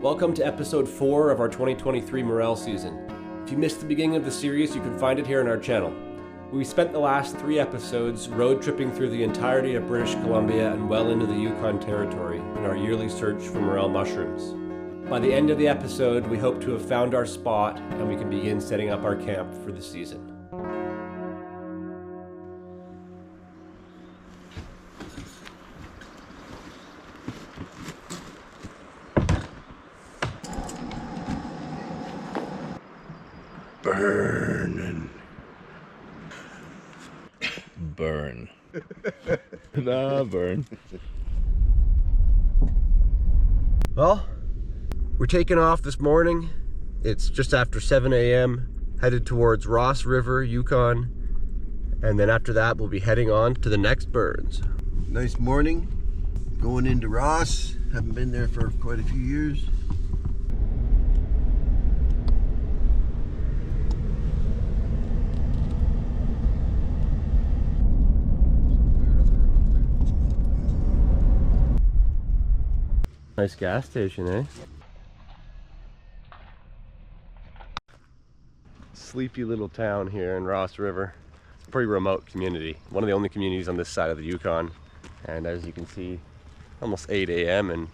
Welcome to episode 4 of our 2023 Morels season. If you missed the beginning of the series, you can find it here on our channel. We spent the last 3 episodes road tripping through the entirety of British Columbia and well into the Yukon territory in our yearly search for morel mushrooms. By the end of the episode, we hope to have found our spot and we can begin setting up our camp for the season. Burn. Burn. Well, we're taking off this morning. It's just after 7 a.m. headed towards Ross River, Yukon, and then after that we'll be heading on to the next burns. Nice morning, going into Ross. Haven't been there for quite a few years. Nice gas station, eh? Sleepy little town here in Ross River. It's a pretty remote community. One of the only communities on this side of the Yukon. And as you can see, almost 8 a.m. and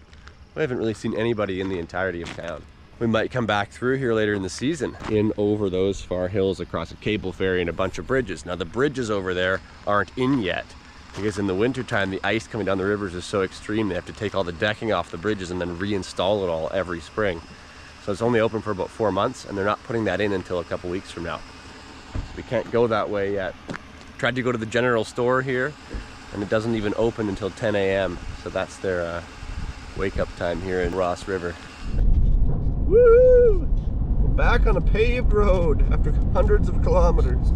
we haven't really seen anybody in the entirety of town. We might come back through here later in the season, in over those far hills across a cable ferry and a bunch of bridges. Now the bridges over there aren't in yet, because in the wintertime the ice coming down the rivers is so extreme they have to take all the decking off the bridges and then reinstall it all every spring. So it's only open for about 4 months and they're not putting that in until a couple weeks from now. So we can't go that way yet. Tried to go to the general store here and it doesn't even open until 10 a.m. So that's their wake up time here in Ross River. Woo! We're back on a paved road after hundreds of kilometers.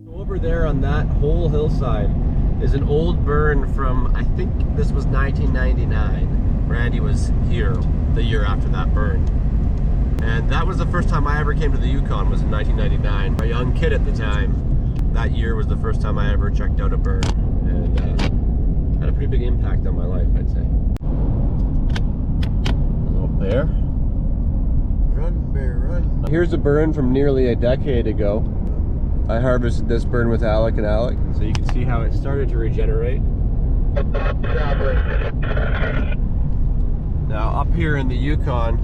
Over there on that whole hillside is an old burn from, I think this was 1999. Randy was here the year after that burn. And that was the first time I ever came to the Yukon, was in 1999. A young kid at the time. That year was the first time I ever checked out a burn. And had a pretty big impact on my life, I'd say. A little bear. Run, bear, run. Here's a burn from nearly a decade ago. I harvested this burn with Alec and Alec, so you can see how it started to regenerate. Now up here in the Yukon,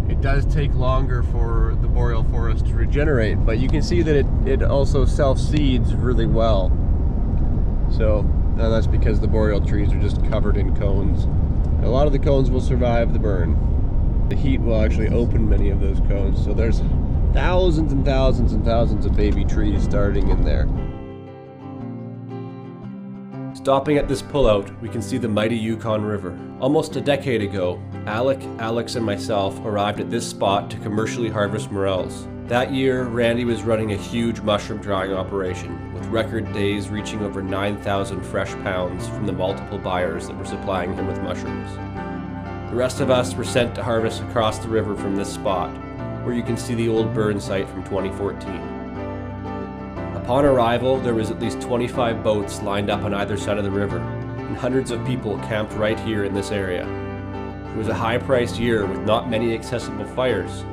it does take longer for the boreal forest to regenerate, but you can see that it also self-seeds really well. So now that's because the boreal trees are just covered in cones. A lot of the cones will survive the burn. The heat will actually open many of those cones, so there's thousands and thousands and thousands of baby trees starting in there. Stopping at this pullout, we can see the mighty Yukon River. Almost a decade ago, Alec, Alex, and myself arrived at this spot to commercially harvest morels. That year, Randy was running a huge mushroom drying operation, with record days reaching over 9,000 fresh pounds from the multiple buyers that were supplying him with mushrooms. The rest of us were sent to harvest across the river from this spot, where you can see the old burn site from 2014. Upon arrival, there was at least 25 boats lined up on either side of the river, and hundreds of people camped right here in this area. It was a high-priced year with not many accessible fires,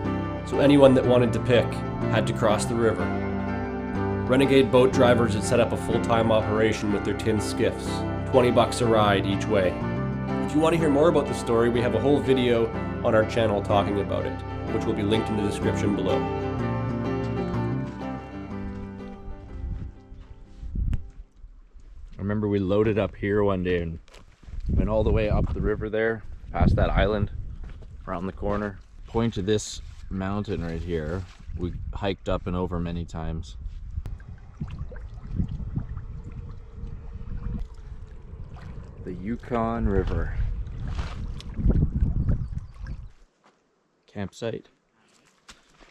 so anyone that wanted to pick had to cross the river. Renegade boat drivers had set up a full-time operation with their tin skiffs, $20 a ride each way. If you want to hear more about the story, we have a whole video on our channel talking about it, which will be linked in the description below. I remember we loaded up here one day and went all the way up the river there, past that island, around the corner. Point to this mountain right here. We hiked up and over many times. The Yukon River. Campsite.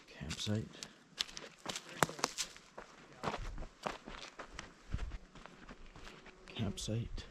Campsite. Campsite.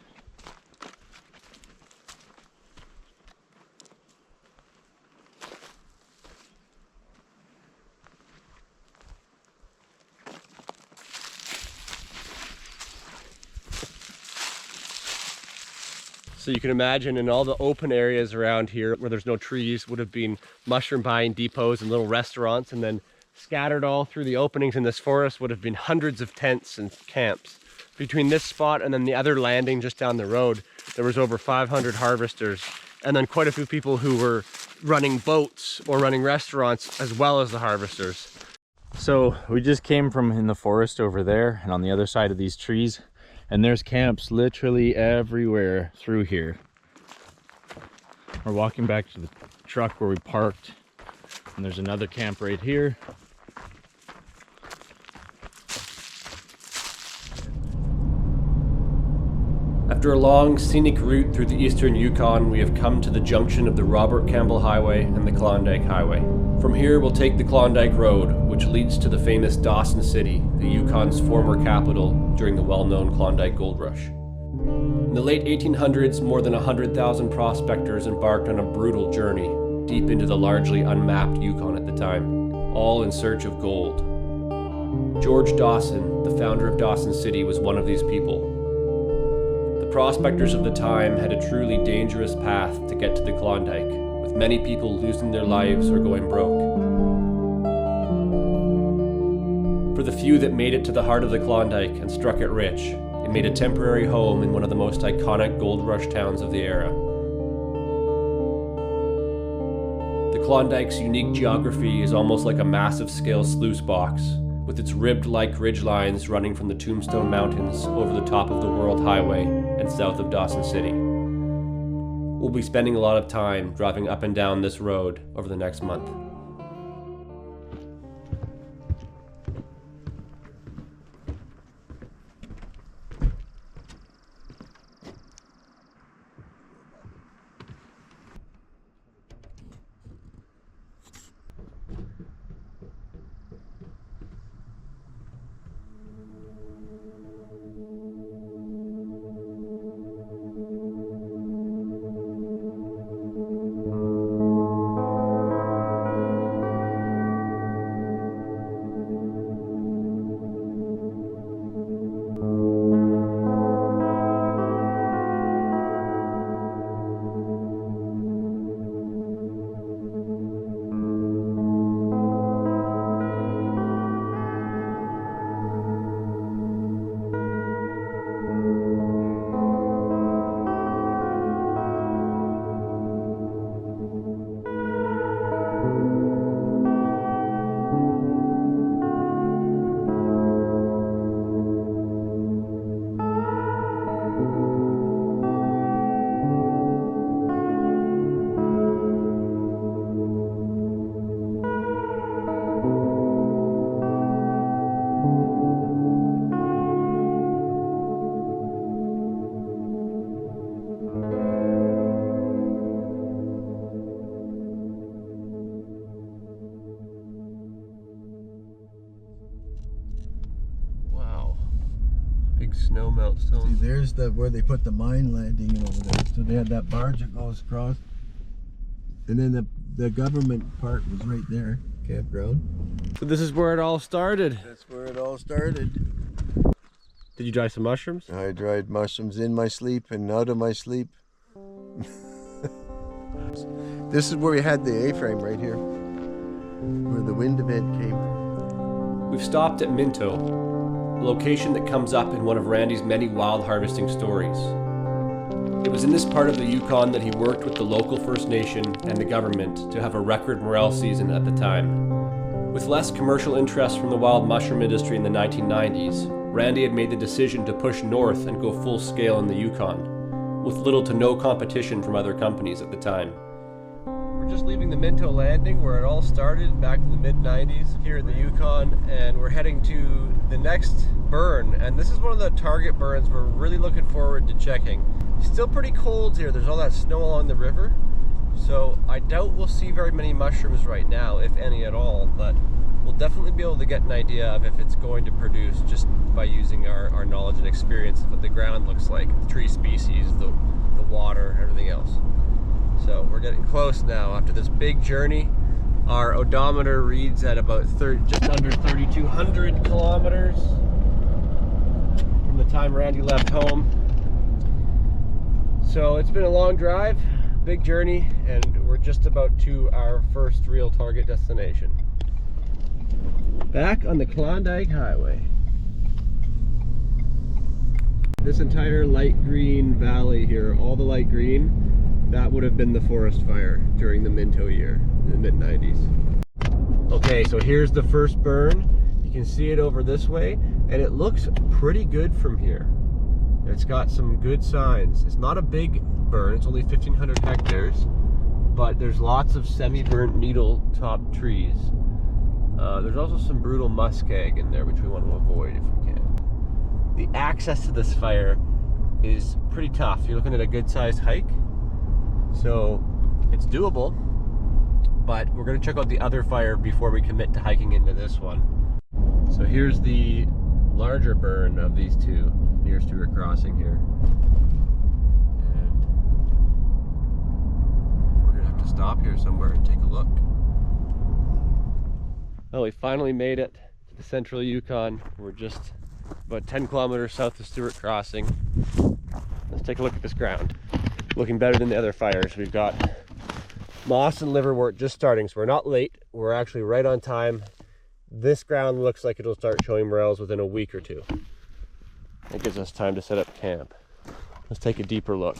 So you can imagine in all the open areas around here where there's no trees would have been mushroom buying depots and little restaurants, and then scattered all through the openings in this forest would have been hundreds of tents and camps. Between this spot and then the other landing just down the road, there was over 500 harvesters, and then quite a few people who were running boats or running restaurants as well as the harvesters. So we just came from in the forest over there and on the other side of these trees, and there's camps literally everywhere through here. We're walking back to the truck where we parked, and there's another camp right here. After a long scenic route through the eastern Yukon, we have come to the junction of the Robert Campbell Highway and the Klondike Highway. From here we'll take the Klondike Road, which leads to the famous Dawson City, the Yukon's former capital during the well-known Klondike Gold Rush. In the late 1800s, more than 100,000 prospectors embarked on a brutal journey deep into the largely unmapped Yukon at the time, all in search of gold. George Dawson, the founder of Dawson City, was one of these people. The prospectors of the time had a truly dangerous path to get to the Klondike, with many people losing their lives or going broke. For the few that made it to the heart of the Klondike and struck it rich, it made a temporary home in one of the most iconic gold rush towns of the era. The Klondike's unique geography is almost like a massive scale sluice box, with its ribbed-like ridgelines running from the Tombstone Mountains over the top of the World Highway and south of Dawson City. We'll be spending a lot of time driving up and down this road over the next month. Snow melt stone. See, there's where they put the mine landing in over there. So they had that barge that goes across, and then the government part was right there, campground. So this is where it all started. That's where it all started. Did you dry some mushrooms? I dried mushrooms in my sleep and out of my sleep. This is where we had the A-frame right here, where the wind event came from. We've stopped at Minto, a location that comes up in one of Randy's many wild harvesting stories. It was in this part of the Yukon that he worked with the local First Nation and the government to have a record morel season at the time. With less commercial interest from the wild mushroom industry in the 1990s, Randy had made the decision to push north and go full scale in the Yukon, with little to no competition from other companies at the time. We're just leaving the Minto landing where it all started back in the mid-90s here in the Yukon, and we're heading to the next burn, and this is one of the target burns we're really looking forward to checking. It's still pretty cold here, there's all that snow along the river, so I doubt we'll see very many mushrooms right now, if any at all, but we'll definitely be able to get an idea of if it's going to produce just by using our knowledge and experience of what the ground looks like, the tree species, the water, everything else. So we're getting close now after this big journey. Our odometer reads at about just under 3,200 kilometers from the time Randy left home. So it's been a long drive, big journey, and we're just about to our first real target destination. Back on the Klondike Highway. This entire light green valley here, all the light green, that would have been the forest fire during the Minto year in the mid-90s. Okay, so here's the first burn. You can see it over this way, and it looks pretty good from here. It's got some good signs. It's not a big burn, it's only 1,500 hectares, but there's lots of semi-burnt needle-top trees. There's also some brutal muskeg in there, which we want to avoid if we can. The access to this fire is pretty tough. You're looking at a good-sized hike, so it's doable, but we're going to check out the other fire before we commit to hiking into this one. So here's the larger burn of these two near Stewart Crossing here. And we're going to have to stop here somewhere and take a look. Well, we finally made it to the central Yukon. We're just about 10 kilometers south of Stewart Crossing. Let's take a look at this ground. Looking better than the other fires. We've got moss and liverwort just starting, so we're not late. We're actually right on time. This ground looks like it'll start showing morels within a week or two. That gives us time to set up camp. Let's take a deeper look.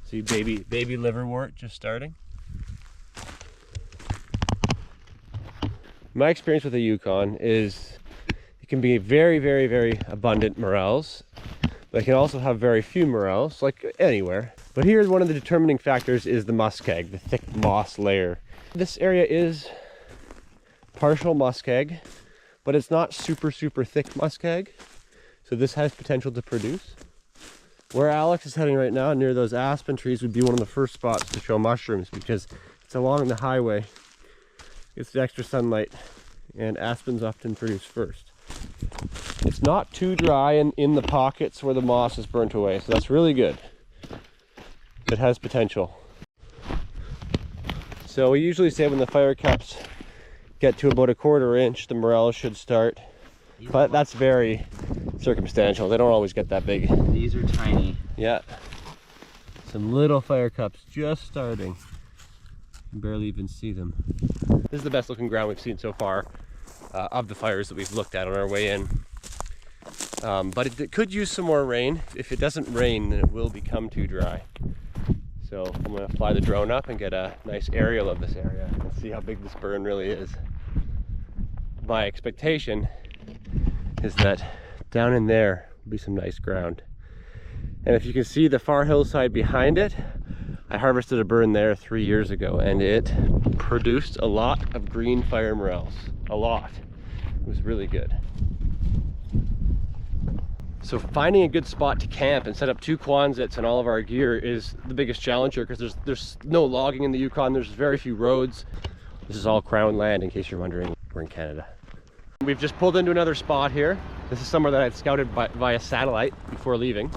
See baby liverwort just starting. My experience with the Yukon is it can be very, very, very abundant morels. They can also have very few morels, like anywhere. But here, one of the determining factors is the muskeg, the thick moss layer. This area is partial muskeg, but it's not super, super thick muskeg. So this has potential to produce. Where Alex is heading right now, near those aspen trees, would be one of the first spots to show mushrooms because it's along the highway. It's the extra sunlight, and aspens often produce first. It's not too dry in the pockets where the moss is burnt away, so that's really good. It has potential. So we usually say when the fire cups get to about 1/4 inch, the morels should start, but that's very circumstantial. They don't always get that big. These are tiny. Yeah. Some little fire cups just starting. You can barely even see them. This is the best looking ground we've seen so far of the fires that we've looked at on our way in. But it could use some more rain. If it doesn't rain, then it will become too dry. So I'm going to fly the drone up and get a nice aerial of this area and see how big this burn really is. My expectation is that down in there will be some nice ground. And if you can see the far hillside behind it, I harvested a burn there 3 years ago, and it produced a lot of green fire morels. A lot. It was really good. So finding a good spot to camp and set up 2 Quonsets and all of our gear is the biggest challenge here, because there's no logging in the Yukon. There's very few roads. This is all crown land, in case you're wondering. We're in Canada. We've just pulled into another spot here. This is somewhere that I'd scouted via satellite before leaving.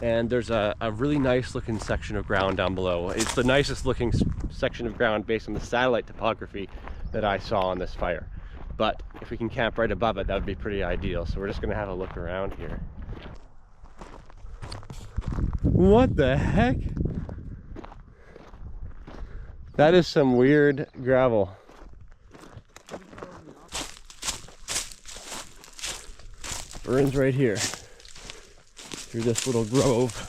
And there's a really nice looking section of ground down below. It's the nicest looking section of ground based on the satellite topography that I saw on this fire. But if we can camp right above it, that would be pretty ideal. So we're just gonna have a look around here. What the heck? That is some weird gravel. Burns right here through this little grove.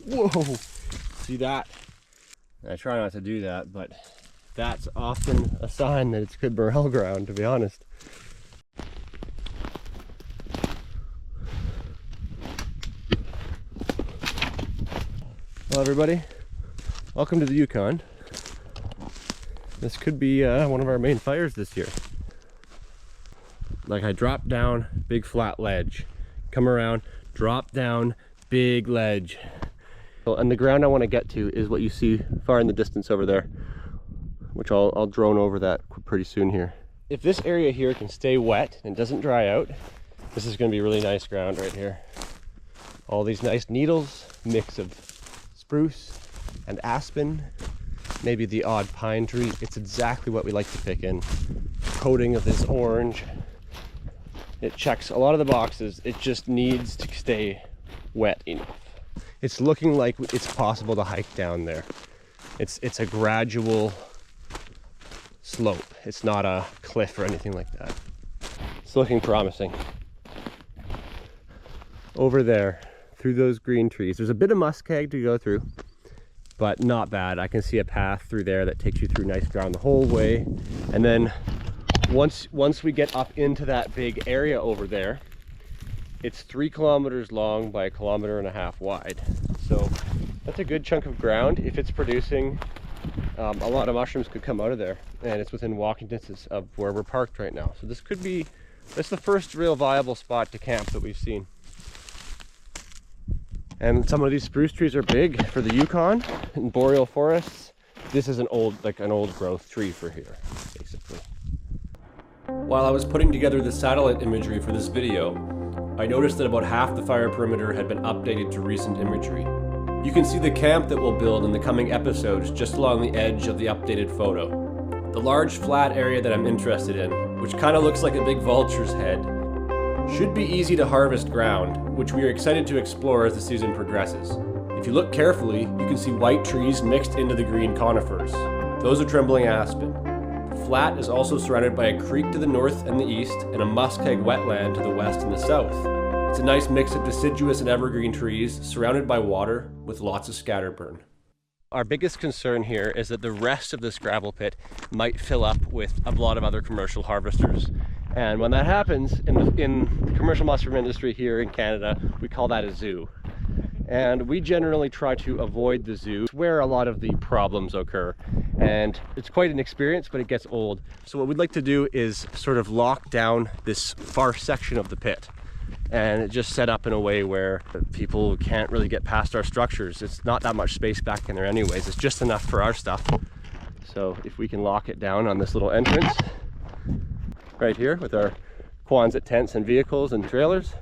Whoa! See that? I try not to do that, but that's often a sign that it's good morel ground, to be honest. Hello everybody, welcome to the Yukon. This could be one of our main fires this year. Like, I drop down, big flat ledge, come around, drop down, big ledge. And the ground I want to get to is what you see far in the distance over there, which I'll drone over that pretty soon here. If this area here can stay wet and doesn't dry out, this is going to be really nice ground right here. All these nice needles, mix of spruce and aspen. maybe the odd pine tree. It's exactly what we like to pick in. Coating of this orange. It checks a lot of the boxes. It just needs to stay wet enough. It's looking like it's possible to hike down there. It's a gradual slope. It's not a cliff or anything like that. It's looking promising. Over there, through those green trees, there's a bit of muskeg to go through, but not bad. I can see a path through there that takes you through nice ground the whole way. And then once we get up into that big area over there, it's 3 kilometers long by 1.5 kilometers wide. So that's a good chunk of ground. If it's producing, a lot of mushrooms could come out of there, and it's within walking distance of where we're parked right now. So this could be, that's the first real viable spot to camp that we've seen. And some of these spruce trees are big for the Yukon and boreal forests. This is an old growth tree for here, basically. While I was putting together the satellite imagery for this video, I noticed that about half the fire perimeter had been updated to recent imagery. You can see the camp that we'll build in the coming episodes just along the edge of the updated photo. The large flat area that I'm interested in, which kind of looks like a big vulture's head, should be easy to harvest ground, which we are excited to explore as the season progresses. If you look carefully, you can see white trees mixed into the green conifers. Those are trembling aspen. The flat is also surrounded by a creek to the north and the east, and a muskeg wetland to the west and the south. It's a nice mix of deciduous and evergreen trees, surrounded by water, with lots of scatterburn. Our biggest concern here is that the rest of this gravel pit might fill up with a lot of other commercial harvesters. And when that happens, in the commercial mushroom industry here in Canada, we call that a zoo. And we generally try to avoid the zoo. It's where a lot of the problems occur. And it's quite an experience, but it gets old. So what we'd like to do is sort of lock down this far section of the pit, and just set up in a way where people can't really get past our structures. It's not that much space back in there anyways. It's just enough for our stuff. So if we can lock it down on this little entrance right here with our Quonset tents and vehicles and trailers,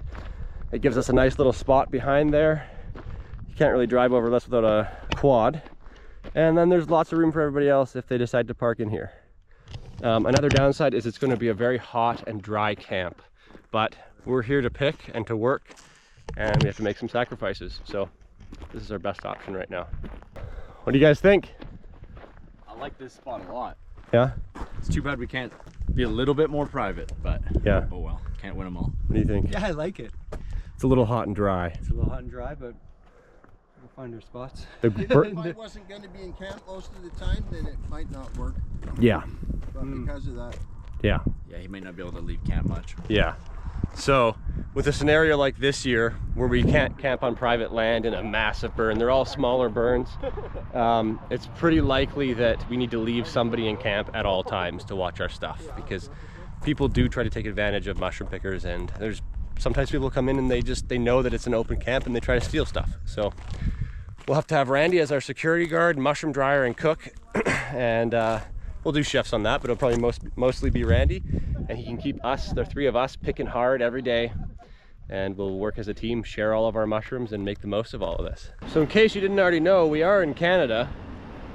it gives us a nice little spot behind there. You can't really drive over this without a quad. And then there's lots of room for everybody else if they decide to park in here. Another downside is it's going to be a very hot and dry camp, but we're here to pick and to work, and we have to make some sacrifices. So this is our best option right now. What do you guys think? I like this spot a lot. Yeah? It's too bad we can't be a little bit more private, but yeah. Oh well, can't win them all. What do you think? Yeah, I like it. It's a little hot and dry. It's a little hot and dry, but we'll find our spots. If I wasn't going to be in camp most of the time, then it might not work. Yeah. But because of that. Yeah. Yeah, he might not be able to leave camp much. Yeah. So with a scenario like this year, where we can't camp on private land in a massive burn, they're all smaller burns, it's pretty likely that we need to leave somebody in camp at all times to watch our stuff, because people do try to take advantage of mushroom pickers, and there's sometimes people come in and they know that it's an open camp and they try to steal stuff. So we'll have to have Randy as our security guard, mushroom dryer, and cook, and we'll do chefs on that, but it'll probably mostly be Randy, and he can keep us, the 3 of us, picking hard every day, and we'll work as a team, share all of our mushrooms, and make the most of all of this. So in case you didn't already know, we are in Canada,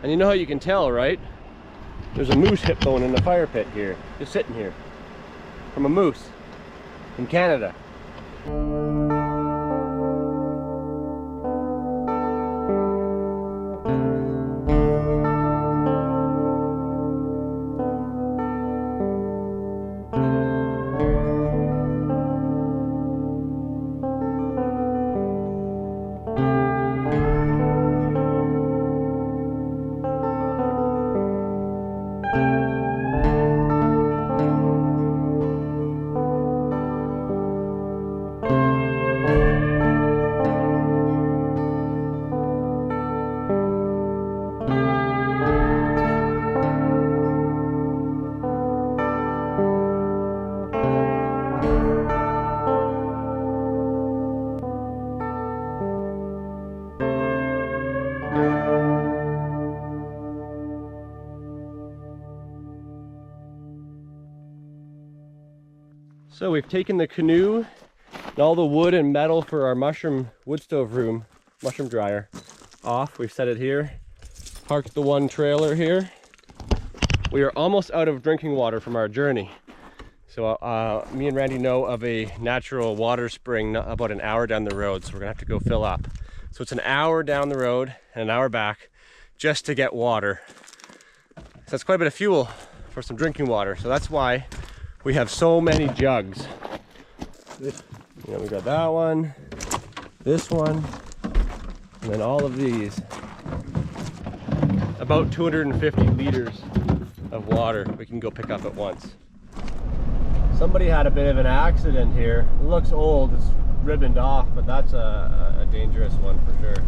and you know how you can tell, right? There's a moose hip bone in the fire pit here, just sitting here, from a moose in Canada. So we've taken the canoe and all the wood and metal for our mushroom wood stove room, mushroom dryer, off. We've set it here. Parked the one trailer here. We are almost out of drinking water from our journey. So me and Randy know of a natural water spring about an hour down the road, so we're gonna have to go fill up. So it's an hour down the road and an hour back just to get water. So that's quite a bit of fuel for some drinking water. So that's why we have so many jugs. You know, we got that one, this one, and then all of these. About 250 liters of water we can go pick up at once. Somebody had a bit of an accident here. It looks old, it's ribboned off, but that's a dangerous one for sure.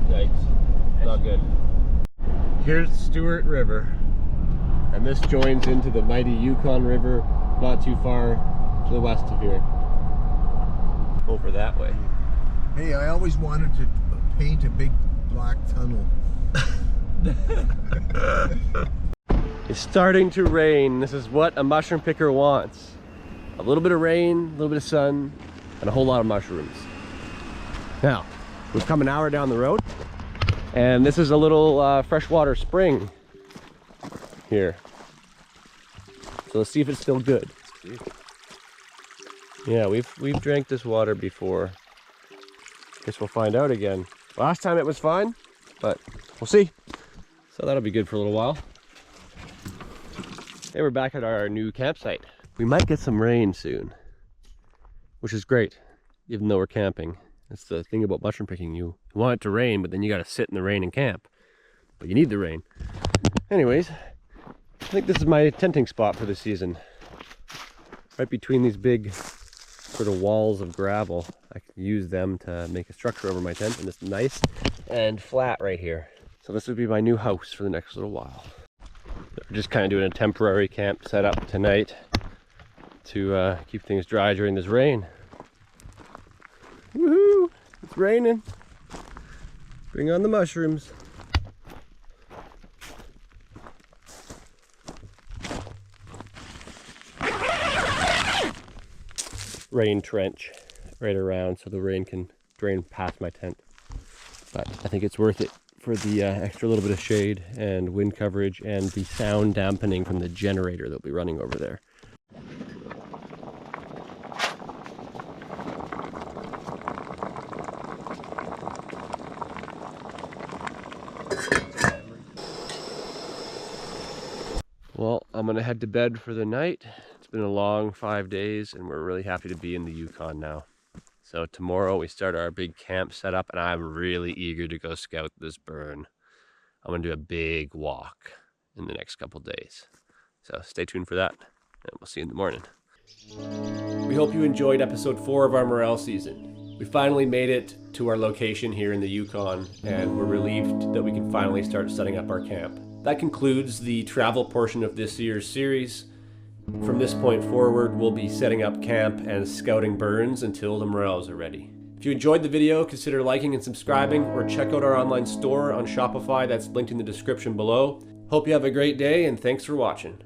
Yikes, not good. Here's Stewart River, and this joins into the mighty Yukon River not too far to the west of here. Over that way. Hey, I always wanted to paint a big black tunnel. It's starting to rain. This is what a mushroom picker wants. A little bit of rain, a little bit of sun, and a whole lot of mushrooms. Now, we've come an hour down the road, and this is a little freshwater spring here. So let's see if it's still good. Yeah, we've drank this water before. Guess we'll find out again. Last time it was fine, but we'll see. So that'll be good for a little while. Hey, we're back at our new campsite. We might get some rain soon, which is great, even though we're camping. That's the thing about mushroom picking. You want it to rain, but then you gotta sit in the rain and camp. But you need the rain. Anyways, I think this is my tenting spot for the season. Right between these big sort of walls of gravel. I can use them to make a structure over my tent, and it's nice and flat right here. So this would be my new house for the next little while. We're just kind of doing a temporary camp setup tonight to keep things dry during this rain. Woohoo! It's raining. Bring on the mushrooms. Rain trench right around so the rain can drain past my tent. But I think it's worth it for the extra little bit of shade and wind coverage and the sound dampening from the generator that'll be running over there. Well, I'm gonna head to bed for the night. It's been a long 5 days and we're really happy to be in the Yukon now. So tomorrow we start our big camp setup, and I'm really eager to go scout this burn. I'm gonna do a big walk in the next couple days. So stay tuned for that, and we'll see you in the morning. We hope you enjoyed episode 4 of our Morel season. We finally made it to our location here in the Yukon, and we're relieved that we can finally start setting up our camp. That concludes the travel portion of this year's series. From this point forward, we'll be setting up camp and scouting burns until the Morels are ready. If you enjoyed the video, consider liking and subscribing, or check out our online store on Shopify that's linked in the description below. Hope you have a great day, and thanks for watching.